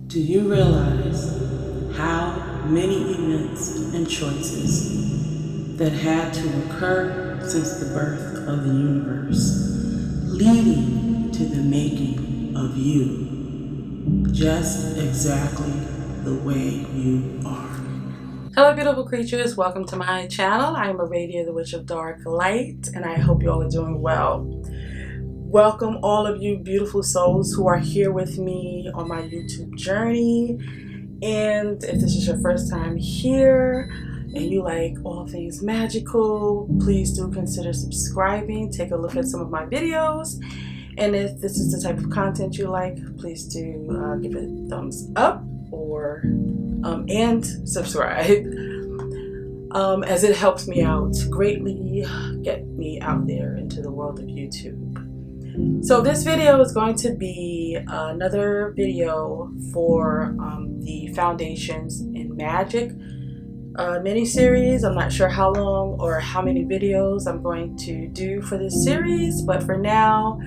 Do you realize how many events and choices that had to occur since the birth of the universe, leading to the making of you, just exactly the way you are? Hello beautiful creatures, welcome to my channel. I am Aradia, the Witch of Dark Light, and I hope you all are doing well. Welcome all of you beautiful souls who are here with me on my YouTube journey. And if this is your first time here and you like all things magical, please do consider subscribing. Take a look at some of my videos. And if this is the type of content you like, please do give it a thumbs up or and subscribe. As it helps me out greatly, get me out there into the world of YouTube. So this video is going to be another video for the Foundations in Magic mini-series. I'm not sure how long or how many videos I'm going to do for this series, but for now,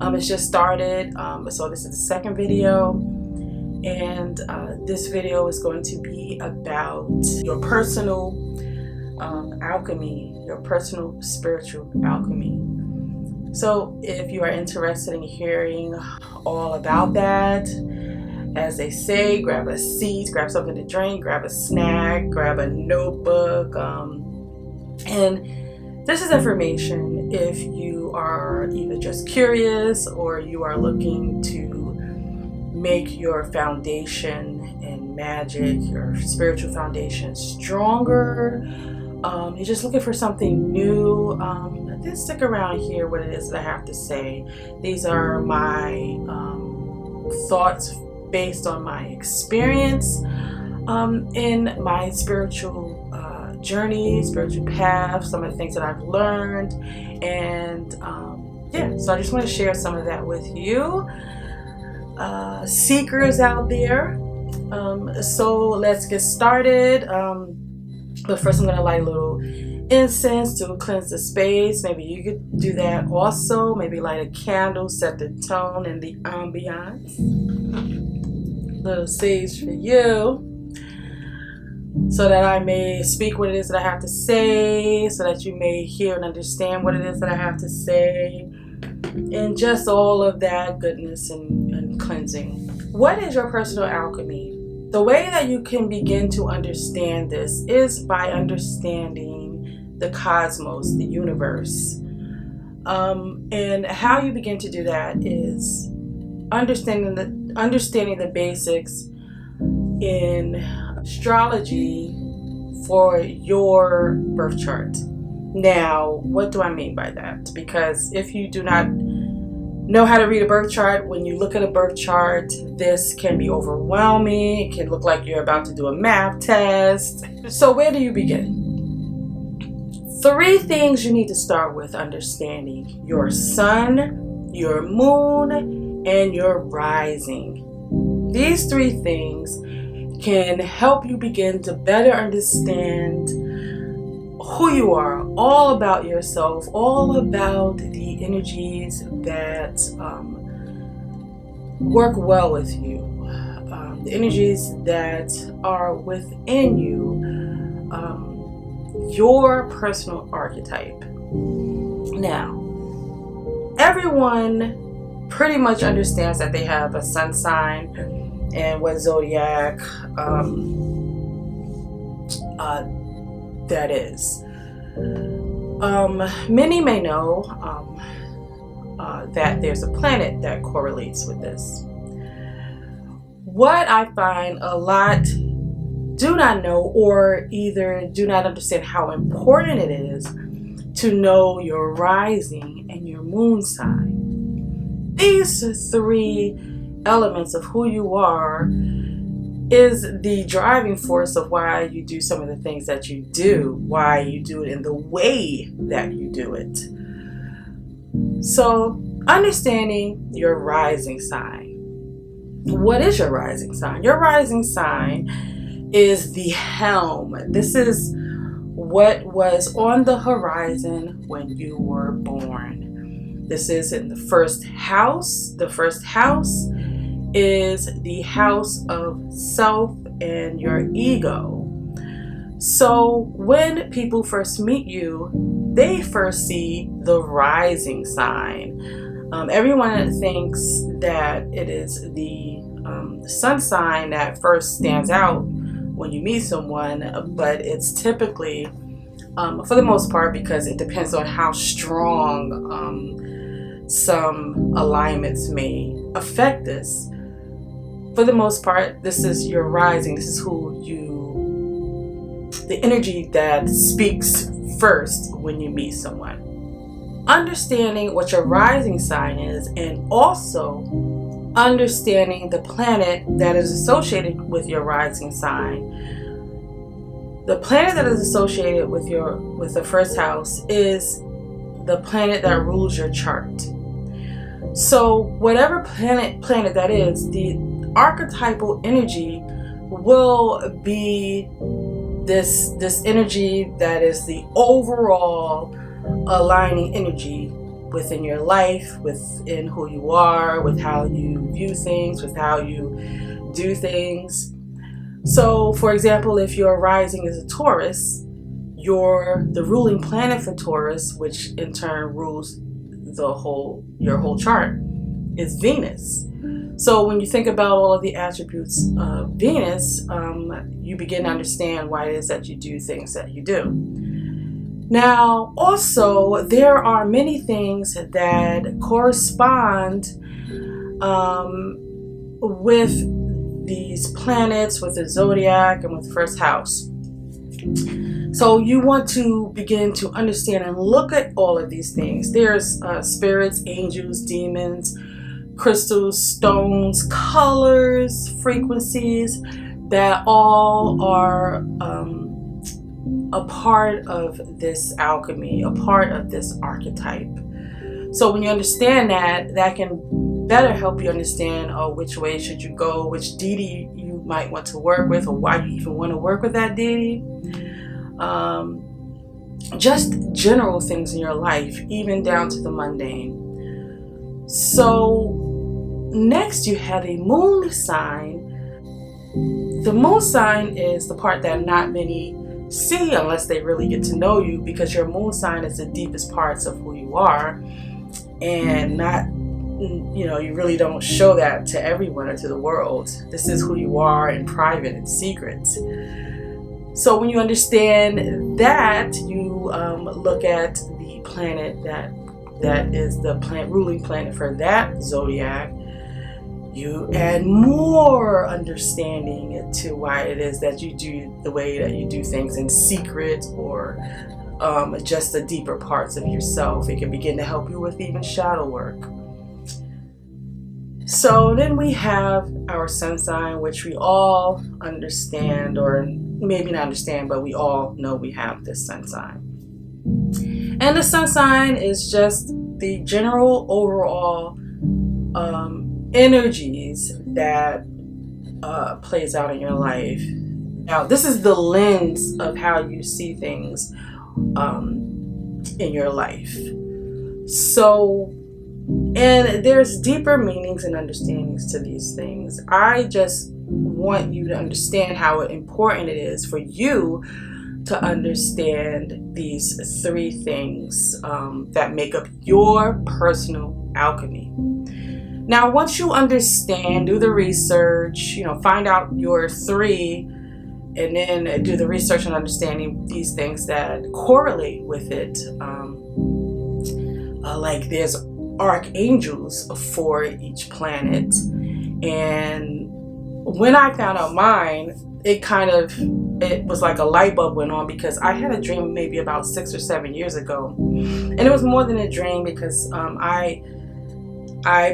it's just started. So this is the second video, and this video is going to be about your personal alchemy, your personal spiritual alchemy. So if you are interested in hearing all about that, as they say, grab a seat, grab something to drink, grab a snack, grab a notebook. And this is information if you are either just curious or you are looking to make your foundation in magic, your spiritual foundation stronger. You're just looking for something new. Then stick around and hear what it is that I have to say. These are my thoughts based on my experience in my spiritual journey, spiritual path, some of the things that I've learned. And yeah, so I just want to share some of that with you. Seekers out there. So let's get started. But first I'm going to light a little incense to cleanse the space. Maybe you could do that also. Maybe light a candle, set the tone and the ambiance. Little sage for you, so that I may speak what it is that I have to say, so that you may hear and understand what it is that I have to say, and just all of that goodness and cleansing. What is your personal alchemy? The way that you can begin to understand this is by understanding the cosmos, the universe. And how you begin to do that is understanding the basics in astrology for your birth chart. Now, what do I mean by that? Because if you do not know how to read a birth chart, when you look at a birth chart, this can be overwhelming. It can look like you're about to do a math test. So where do you begin? 3 things you need to start with: understanding your sun, your moon, and your rising. These 3 things can help you begin to better understand who you are, all about yourself, all about the energies that work well with you, the energies that are within you, your personal archetype. Now, everyone pretty much understands that they have a sun sign and what zodiac that is. Many may know that there's a planet that correlates with this. What I find a lot do not know, or either do not understand how important it is to know your rising and your moon sign. These 3 elements of who you are is the driving force of why you do some of the things that you do, why you do it in the way that you do it. So, understanding your rising sign. What is your rising sign? Your rising sign is the helm. This is what was on the horizon when you were born. This is in the first house. The first house is the house of self and your ego. So when people first meet you, they first see the rising sign. Everyone thinks that it is the sun sign that first stands out when you meet someone, but it's typically, for the most part, because it depends on how strong some alignments may affect this. For the most part, this is your rising. This is the energy that speaks first when you meet someone. Understanding what your rising sign is, and also understanding the planet that is associated with your rising sign. The planet that is associated with the first house is the planet that rules your chart. So whatever planet that is, the archetypal energy will be this energy that is the overall aligning energy within your life, within who you are, with how you view things, with how you do things. So, for example, if your rising is a Taurus, the ruling planet for Taurus, which in turn rules your whole chart, is Venus. So when you think about all of the attributes of Venus, you begin to understand why it is that you do things that you do. Now, also, there are many things that correspond with these planets, with the zodiac, and with the first house. So you want to begin to understand and look at all of these things. There's spirits, angels, demons, crystals, stones, colors, frequencies that all are a part of this alchemy, a part of this archetype. So when you understand that can better help you understand which way should you go, which deity you might want to work with, or why you even want to work with that deity. Just general things in your life, even down to the mundane. So next you have a moon sign. The moon sign is the part that not many see unless they really get to know you, because your moon sign is the deepest parts of who you are, and you really don't show that to everyone or to the world. This is who you are in private and secret. So when you understand that, you look at the planet that is the ruling planet for that zodiac. You add more understanding to why it is that you do the way that you do things in secret, or just the deeper parts of yourself. It can begin to help you with even shadow work. So then we have our sun sign, which we all understand, or maybe not understand, but we all know we have this sun sign. And the sun sign is just the general overall energies that plays out in your life. Now, this is the lens of how you see things in your life. So, and there's deeper meanings and understandings to these things. I just want you to understand how important it is for you to understand these three things that make up your personal alchemy. Now, once you understand, do the research, find out your three, and then do the research and understanding these things that correlate with it. Like there's archangels for each planet. And when I found out mine, it was like a light bulb went on, because I had a dream maybe about 6 or 7 years ago. And it was more than a dream, because I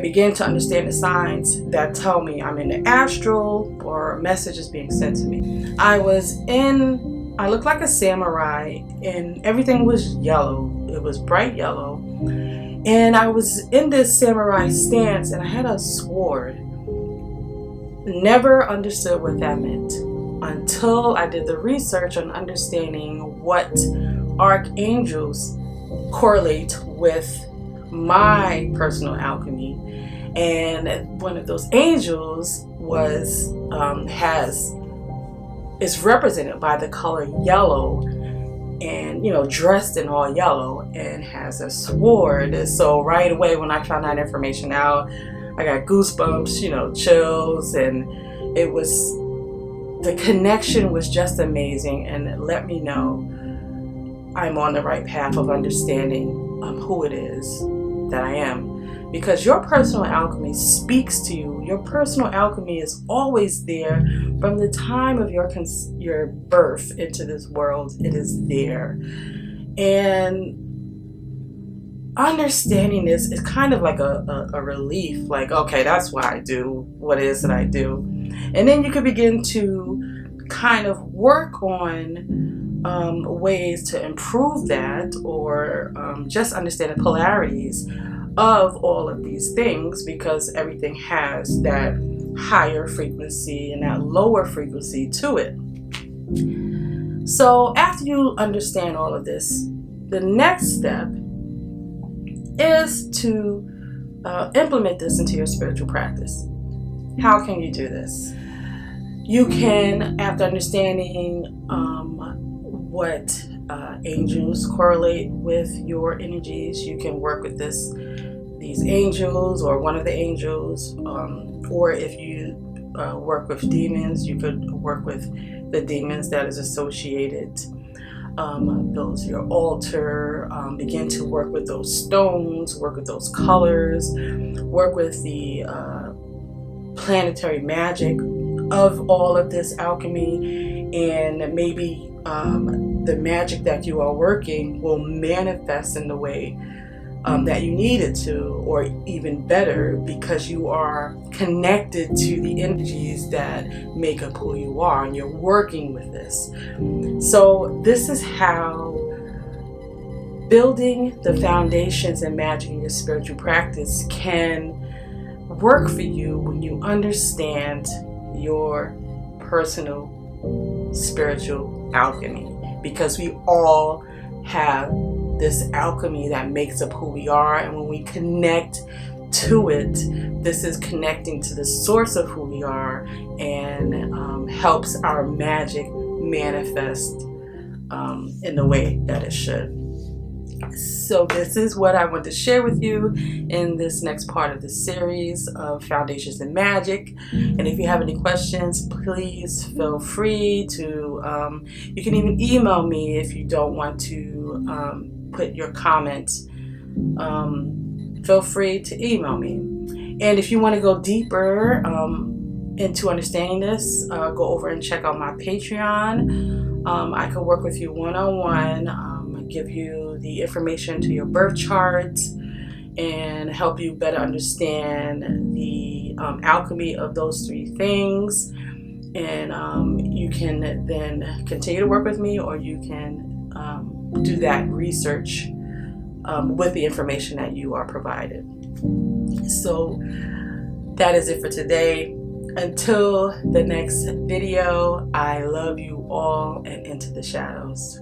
began to understand the signs that tell me I'm in the astral, or messages being sent to me. I looked like a samurai, and everything was yellow. It was bright yellow. And I was in this samurai stance, and I had a sword. Never understood what that meant until I did the research on understanding what archangels correlate with my personal alchemy. And one of those angels is represented by the color yellow, and dressed in all yellow, and has a sword. So right away when I found that information out, I got goosebumps, chills, and the connection was just amazing, and it let me know I'm on the right path of understanding who it is that I am. Because your personal alchemy speaks to you. Your personal alchemy is always there from the time of your birth into this world. It is there. And understanding this is kind of like a relief. Like, okay, that's why I do what it is that I do. And then you could begin to kind of work on ways to improve that, or just understand the polarities of all of these things, because everything has that higher frequency and that lower frequency to it. So after you understand all of this, the next step is to implement this into your spiritual practice. How can you do this? You can, after understanding what angels correlate with your energies, you can work with these angels, or one of the angels, or if you work with demons, you could work with the demons that is associated. Build your altar, begin to work with those stones, work with those colors, work with the planetary magic of all of this alchemy, and maybe the magic that you are working will manifest in the way that you need it to, or even better, because you are connected to the energies that make up who you are, and you're working with this. So this is how building the foundations and magic in your spiritual practice can work for you when you understand your personal spiritual alchemy, because we all have this alchemy that makes up who we are, and when we connect to it, this is connecting to the source of who we are, and helps our magic manifest in the way that it should. So this is what I want to share with you in this next part of the series of Foundations in Magic. And if you have any questions, please feel free to, you can even email me if you don't want to put your comment. Feel free to email me. And if you want to go deeper into understanding this, go over and check out my Patreon. I can work with you one-on-one, give you the information to your birth chart, and help you better understand the alchemy of those three things. And you can then continue to work with me, or you can do that research with the information that you are provided. So that is it for today. Until the next video, I love you all, and into the shadows.